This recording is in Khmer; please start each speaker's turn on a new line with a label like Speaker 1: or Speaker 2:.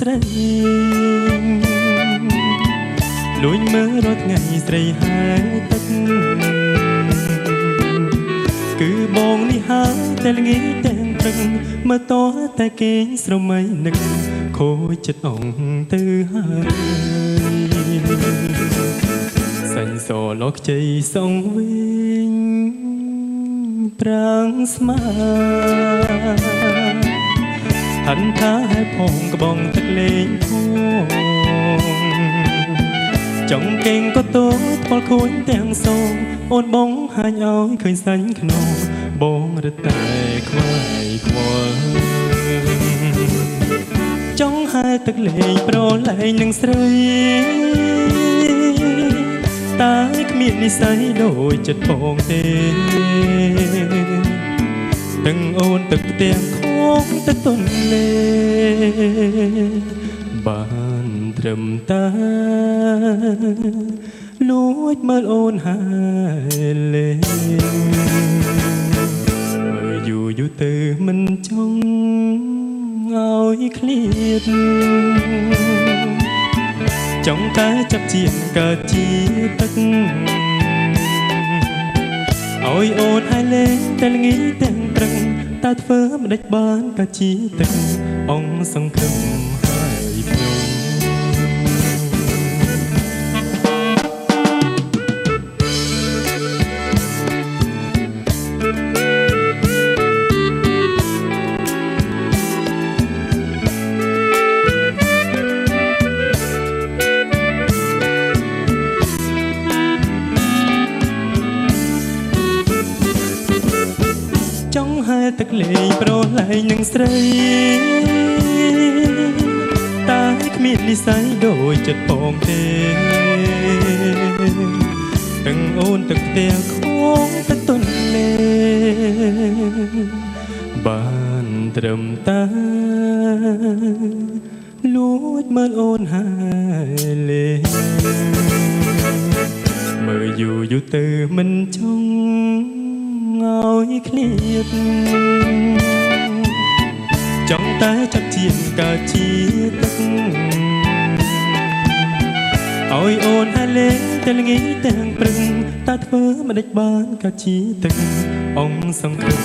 Speaker 1: ស្រីលួចមើលរាល់ថ្ងៃស្រីហើយទឹកគឺបងនេះហើយតែល្ងាចទាំងព្រឹកមើលតតែគេងស្រមៃនឹកខូចចិត្តអងទៅហើយសាញ់សលខ្ចីសងវិញប្រាំងស្មាហិនថាឲ្យផងក្បងទឹកលេងធំចង់កេងក៏តូចពលខូចទាំងសងអូនបងហាញឲ្យឃើញសាញ់ខ្នងបងរត់តែខ្វាយខ្វល់ចង់ហែទឹកលេងប្រឡែងនឹងស្រីតែគ្មាននិស្ស័យដូចចិត្តបងទេទាំងអូនទឹកផ្ទាំងខងទឹកទន្លេបានត្រឹមតែលួចមើលអូនហើយលេងមើលយូរទៅមិនចង់ឲ្យឃ្លាតចង់តែចាប់ជាកើតជាទឹកឲ្យអូនហើយលេងតែល្ងាចទាំងព្រឹកតែធ្វើមិនដេចបានក៏ជាទឹកអង្គសង្ឃឹមហើយខ្ញុំចង់ហែទឹកលេងប្រឡែងនឹងស្រីតែគ្មាននិស្ស័យដូចចិត្តបងទេទាំងអូនទឹកផ្ទះខងទឹកទន្លេបានត្រឹមតែលួចមើលអូនហើយលេងមើលយូរទៅមិនចង់ឲ្យឃ្លាតចង់តែចាប់ជាកើតជាទឹកឲ្យអូនហើយលេងតែល្ងាចទាំងព្រឹកតែធ្វើមិនដេចបានក៏ជាទឹកអង្គសង្ឃឹម